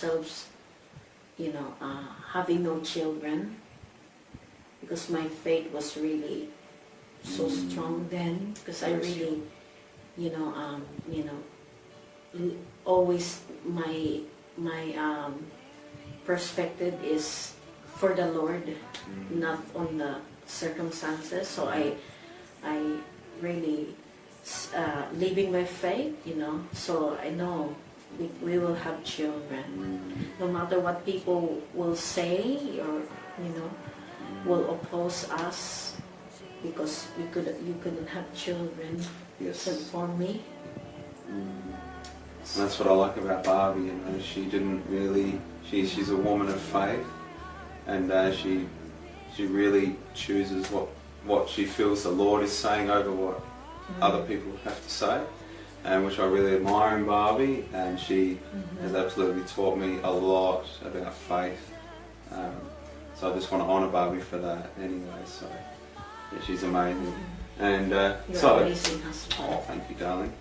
ourselves, having no children, because my faith was really so strong then, because I really, always my perspective is for the Lord, not on the circumstances. So I really living my faith, so I know we will have children, no matter what people will say or will oppose us, because you couldn't have children. Yes. So for me, And that's what I like about Barbie. She didn't really. She's a woman of faith, and she really chooses what she feels the Lord is saying over what other people have to say, and which I really admire in Barbie. And she has absolutely taught me a lot about faith. So I just want to honour Barbie for that. Anyway, so yeah, she's amazing. And you're amazing husband. Oh, thank you, darling.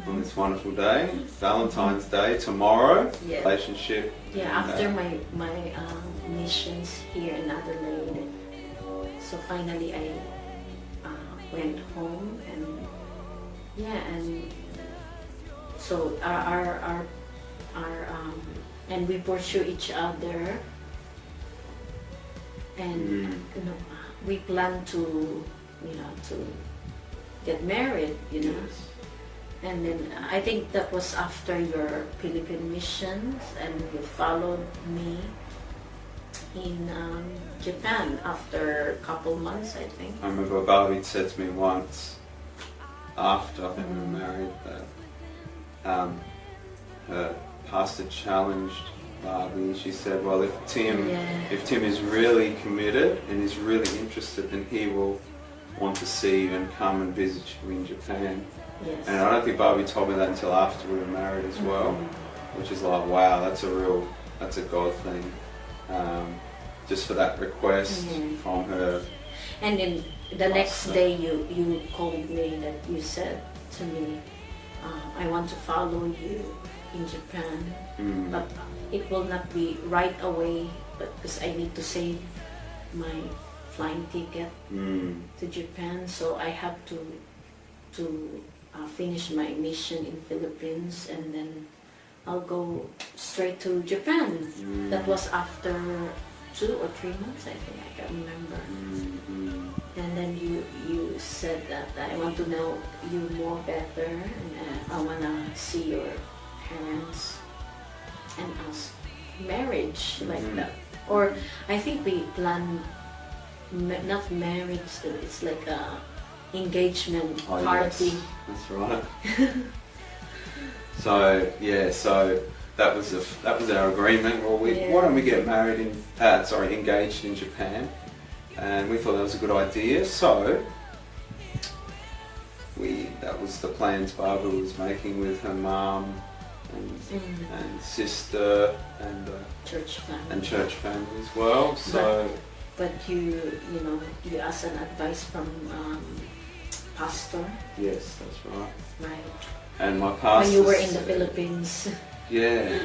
On this wonderful day, Valentine's Day tomorrow, Yeah. relationship. Yeah, after my missions here in Adelaide, so finally I went home, and so our and we pursue each other, and we plan to get married, Yes. And then I think that was after your Philippine missions, and you followed me in Japan after a couple months, I think. I remember Barbie said to me once, after I think we were married, that her pastor challenged Barbie. She said, well, if Tim is really committed and is really interested, then he will want to see you and come and visit you in Japan. Yes. And I don't think Barbie told me that until after we were married as well, which is like, wow, that's a God thing. Just for that request from her. And then the next day you called me, that you said to me, I want to follow you in Japan, but it will not be right away, but because I need to save my flying ticket to Japan, so I have to finish my mission in Philippines, and then I'll go straight to Japan. That was after 2 or 3 months, I think, I can't remember. And then you said that I want to know you more better, and I want to see your parents and ask marriage like that. Or I think we planned not marriage, it's like a engagement party. Yes, that's right. So that was our agreement. Well, why don't we get married engaged in Japan? And we thought that was a good idea. So that was the plans Barbara was making with her mum and sister and church family as well. So, but you asked an advice from pastor. Yes, that's right. Right. And my pastor, when you were in the Philippines. Yeah.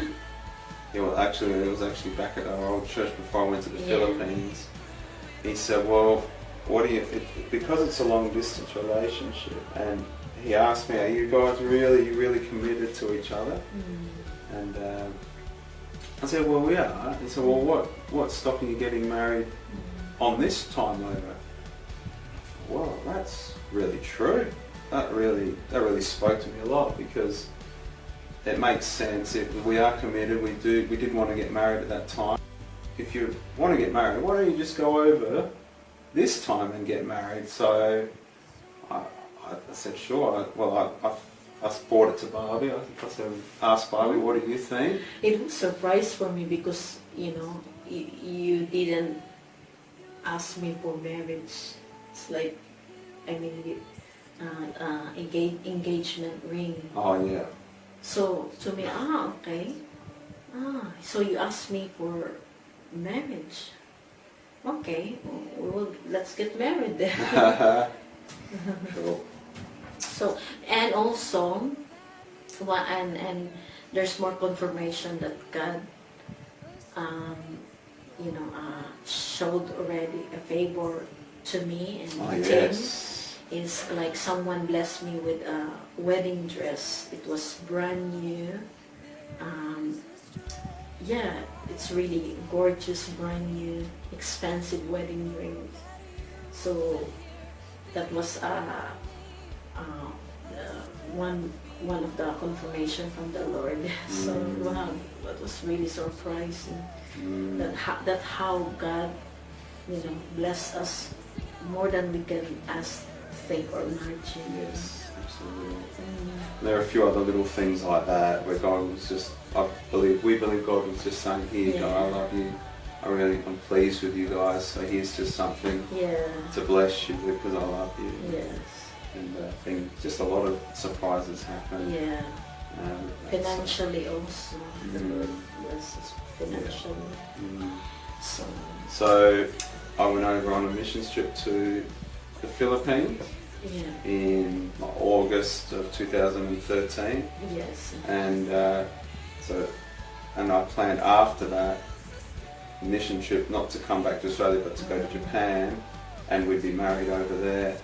Well, actually, it was actually back at our old church before I went to the Philippines. He said, well, because it's a long distance relationship, and he asked me, are you guys really committed to each other? And I said, well, we are. He said, well, what's stopping you getting married on this time over? Well, that's really true. That really spoke to me a lot, because it makes sense. If we are committed, we did want to get married at that time. If you want to get married, why don't you just go over this time and get married? So I said, sure. I brought it to Barbie. I said, asked Barbie, what do you think? It was a surprise for me, because you didn't ask me for marriage. It's like, engagement ring. Oh yeah. So to me, okay. So you asked me for marriage. Okay, let's get married then. Sure. So, and also, and there's more confirmation that God um, showed already a favor to me, and Oh, Tim yes. is like someone blessed me with a wedding dress. It was brand new. Yeah, it's really gorgeous, brand new, expensive wedding ring. So that was one of the confirmation from the Lord. So wow, that was really surprising. That how God, bless us more than we can ask, think, or imagine. Yes, absolutely. There are a few other little things like that where God was just, we believe God was just saying, here, God, I love you. I'm pleased with you guys. So here's just something to bless you with because I love you. Yes. And I think just a lot of surprises happen. Yeah. Financially also, the Lord bless us financially. So I went over on a mission trip to the Philippines in August of 2013. Yes. And and I planned after that mission trip not to come back to Australia but to go to Japan, and we'd be married over there.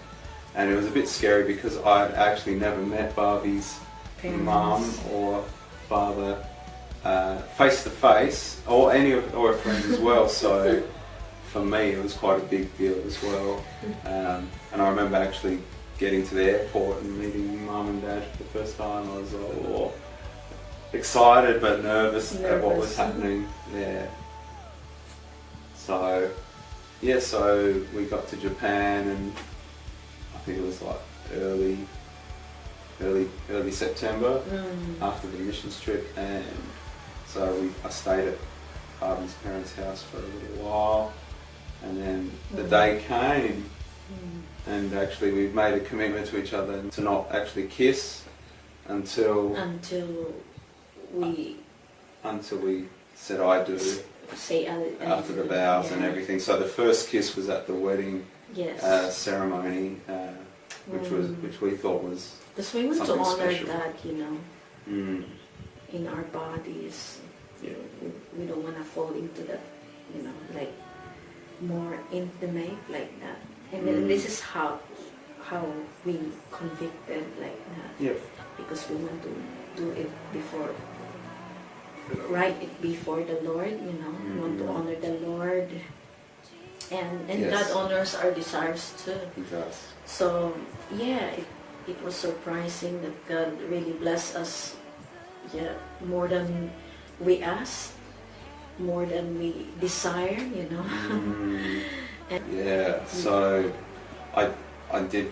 And it was a bit scary because I'd actually never met Barbie's mum or father face to face, or any of her friends as well. So for me, it was quite a big deal as well. And I remember actually getting to the airport and meeting mum and dad for the first time. I was excited but nervous at what was happening there. So we got to Japan, and I think it was like early September after the missions trip, and so I stayed at Barbie's parents' house for a little while, and then the day came, and actually we made a commitment to each other to not actually kiss until we said I do. Say after the vows and everything. So the first kiss was at the wedding ceremony, which we thought was because we want to honor special. that, in our bodies. We don't want to fall into that, like more intimate like that. And then this is how we convicted like that. Yep. Because we want to do it write it before the Lord, we want to honor the Lord, and God honors our desires too. He does. So it was surprising that God really blessed us, more than we asked, more than we desire, So I did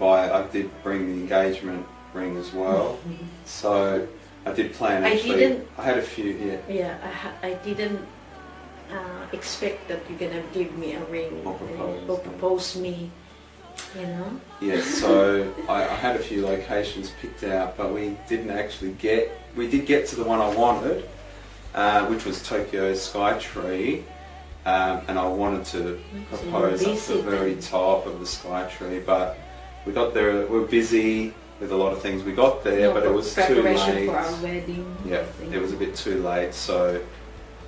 bring the engagement ring as well. So I did plan actually. I had a few. I didn't expect that you're gonna give me a ring or propose me. Yes. So I had a few locations picked out, but we didn't actually get. We did get to the one I wanted, which was Tokyo Skytree, and I wanted to propose at the very top of the Skytree, but we got there. We were busy with a lot of things. We got there, but it was too late. For our wedding. Yeah, it was a bit too late. So,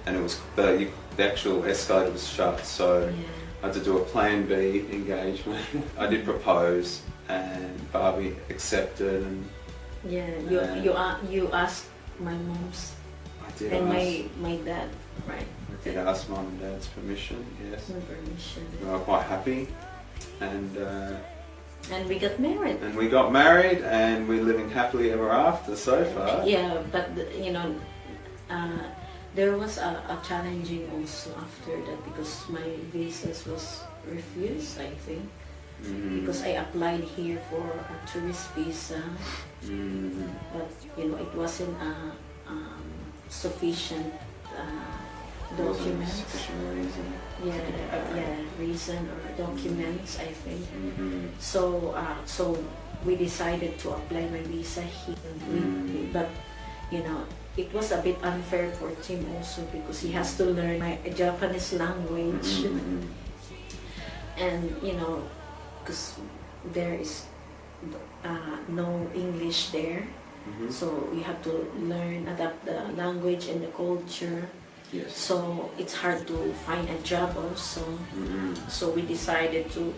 and it was the actual escalator was shut. So I had to do a Plan B engagement. I did propose, and Barbie accepted. And you asked my mom's and my dad, right? I did ask mum and dad's permission. Yes. Permission. We were quite happy, and we got married. And we got married, and we're living happily ever after so far. Yeah, but there was a challenging also after that, because my visas was refused, I think, because I applied here for a tourist visa, but it wasn't a sufficient document. Reason or documents, I think. So we decided to apply my visa here. But it was a bit unfair for Tim also, because he has to learn my Japanese language, and because there is no English there, so we have to adapt the language and the culture. Yes. So it's hard to find a job also. So we decided to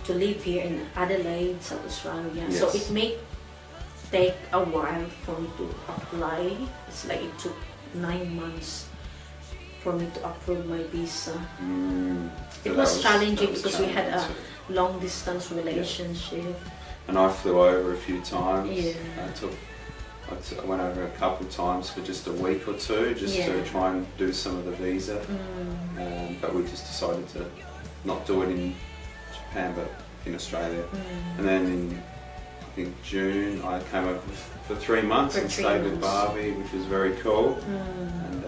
live here in Adelaide, South Australia. Yes. So it may take a while for me to apply. It's like it took 9 months for me to approve my visa. So It was challenging that was because we had a challenging too. long distance relationship. And I flew over a few times. Yeah. I went over a couple of times for just a week or two, just to try and do some of the visa. But we just decided to not do it in Japan, but in Australia. And then in, I think, June, I came over for 3 months and stayed with Barbie, which was very cool. And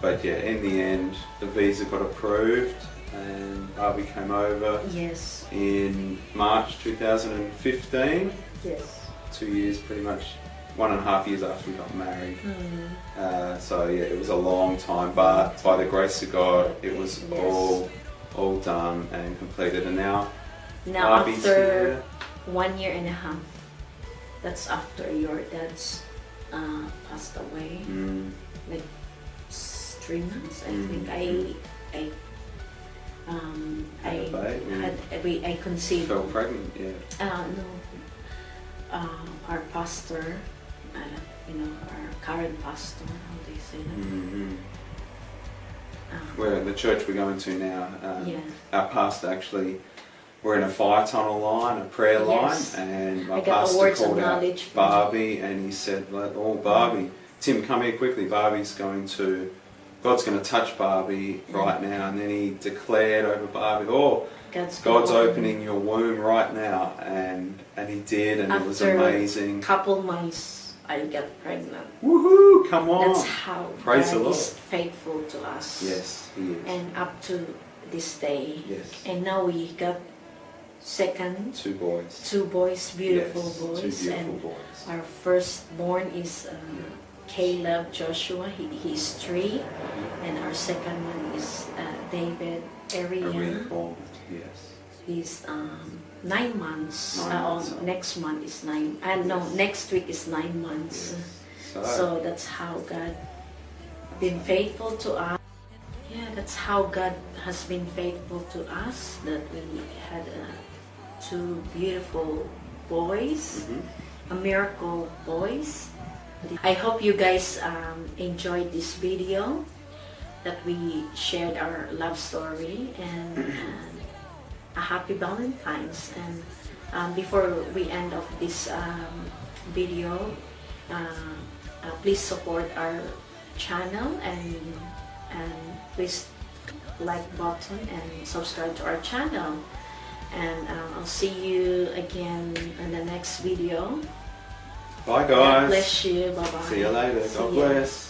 but yeah, in the end, the visa got approved, and Barbie came over. Yes. In March 2015. Yes. 2 years, pretty much 1.5 years after we got married. So yeah, it was a long time, but by the grace of God, it was all done and completed. And now Barbie's after here. 1 year and a half, that's after your dad's passed away. Like 3 months, I think. I conceived. Fell pregnant, yeah. No. Our pastor, our current pastor, how do you say that? We're the church we're going to now. Yeah. Our pastor actually, we're in a fire tunnel line, a prayer line, and my pastor called out Barbie, and he said, "Oh, Barbie, Tim, come here quickly. God's going to touch Barbie right now." And then he declared over Barbie, "Oh, God's opening your womb right now," and he did, and it was amazing. Couple months, I got pregnant. Woohoo! Come on! That's how Praise the God Lord. is faithful to us. Yes, He is. And up to this day. Yes. And now we got Two boys. Two boys, beautiful Yes, boys. two beautiful And boys. our firstborn is Caleb Joshua. He's 3, and our second one is David Arian. Yes. He's 9 months. 9 months. Next month is 9. No, next week is 9 months. Yes. So that's how God been faithful to us. Yeah, that's how God has been faithful to us. That we had 2 beautiful boys, a miracle boys. I hope you guys enjoyed this video, that we shared our love story, and a happy Valentines. And before we end off this video, please support our channel, and please like button and subscribe to our channel. And I'll see you again in the next video. Bye, guys. God bless you. Bye bye. See you later. God See ya. bless.